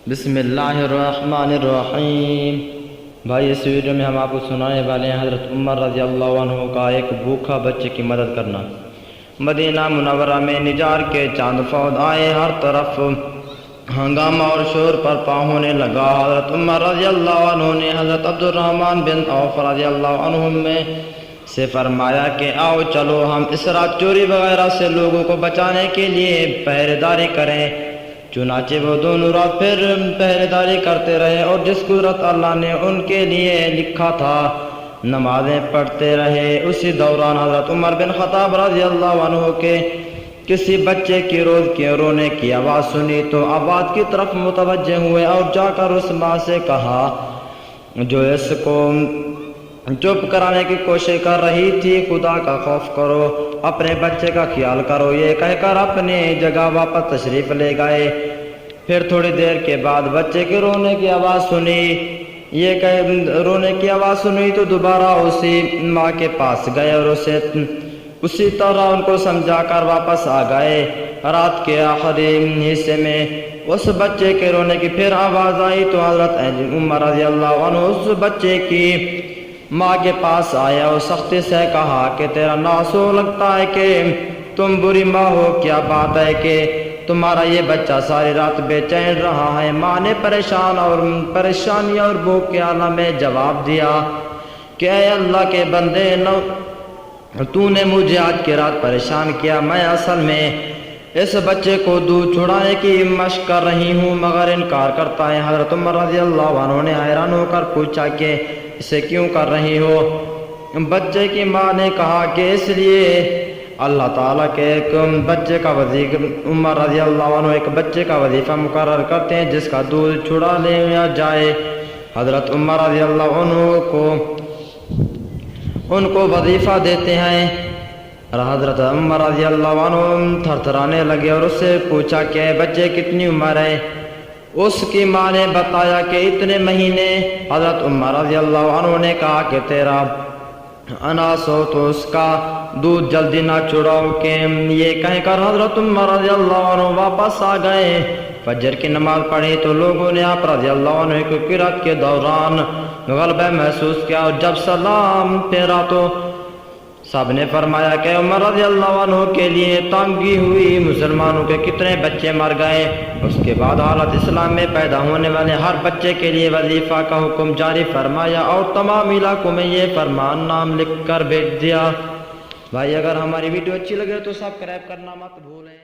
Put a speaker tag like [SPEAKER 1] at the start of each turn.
[SPEAKER 1] بسم اللہ الرحمن الرحیم۔ بھائی اس ویڈیو میں ہم آپ کو سنانے والے ہیں حضرت عمر رضی اللہ عنہ کا ایک بھوکا بچے کی مدد کرنا۔ مدینہ منورہ میں نجار کے چاند فوت آئے، ہر طرف ہنگامہ اور شور برپا ہونے لگا۔ حضرت عمر رضی اللہ عنہ نے حضرت عبد الرحمن بن عوف رضی اللہ عنہ میں سے فرمایا کہ آؤ چلو ہم اس رات چوری وغیرہ سے لوگوں کو بچانے کے لیے پہرے داری کریں۔ چنانچہ وہ دونوں رات پھر پہرے داری کرتے رہے اور جس قدرت اللہ نے ان کے لیے لکھا تھا نمازیں پڑھتے رہے۔ اسی دوران حضرت عمر بن خطاب رضی اللہ عنہ کے کسی بچے کی رونے کی آواز سنی تو آباد کی طرف متوجہ ہوئے اور جا کر اس ماں سے کہا جو اس کو چپ کرانے کی کوشش کر رہی تھی، خدا کا خوف کرو، اپنے بچے کا خیال کرو۔ یہ کہہ کر اپنی جگہ واپس تشریف لے گئے۔ پھر تھوڑی دیر کے بعد بچے کے رونے کی آواز سنی تو دوبارہ اسی ماں کے پاس گئے اور اسی طرح ان کو سمجھا کر واپس آ گئے۔ رات کے آخری حصے میں اس بچے کے رونے کی پھر آواز آئی تو حضرت عمر رضی اللہ عنہ اس بچے کی ماں کے پاس آیا اور سختی سے کہا کہ تیرا ناس ہو، لگتا ہے کہ تم بری ماں ہو، کیا بات ہے کہ تمہارا یہ بچہ ساری رات بے چین رہا ہے؟ ماں نے پریشانی اور بھوک کے عالم میں جواب دیا کہ اے اللہ کے بندے، تو نے مجھے آج کی رات پریشان کیا، میں اصل میں اس بچے کو دودھ چھڑانے کی مشق کر رہی ہوں مگر انکار کرتا ہے۔ حضرت عمر رضی اللہ عنہ نے حیران ہو کر پوچھا کہ اسے کیوں کر رہی ہو؟ بچے کی ماں نے کہا کہ اس لیے اللہ تعالیٰ کے ایک بچے کا عمر رضی اللہ عنہ ایک بچے کا وظیفہ مقرر کرتے ہیں جس کا دودھ چھڑا لیا جائے۔ حضرت عمر رضی اللہ عنہ ان کو وظیفہ دیتے ہیں۔ حضرت عمر رضی اللہ عنہ تھرتھرانے لگے اور اس سے پوچھا کہ بچے کتنی عمر ہے؟ اس کی ماں نے بتایا کہ اتنے مہینے۔ حضرت عمر رضی اللہ عنہ نے کہا کہ تیرا اناس ہو تو اس کا دودھ جلدی نہ چھڑاؤ کہ یہ کہہ کر حضرت عمر رضی اللہ عنہ واپس آ گئے۔ فجر کی نماز پڑھی تو لوگوں نے آپ رضی اللہ عنہ کی قرات کے دوران غلبہ محسوس کیا اور جب سلام پھیرا تو سب نے فرمایا کہ عمر رضی اللہ عنہ کے لیے تانگی ہوئی مسلمانوں کے کتنے بچے مر گئے۔ اس کے بعد حالت اسلام میں پیدا ہونے والے ہر بچے کے لیے وظیفہ کا حکم جاری فرمایا اور تمام علاقوں میں یہ فرمان نام لکھ کر بھیج دیا۔ بھائی اگر ہماری ویڈیو اچھی لگے تو سبسکرائب کرنا مت بھولیں۔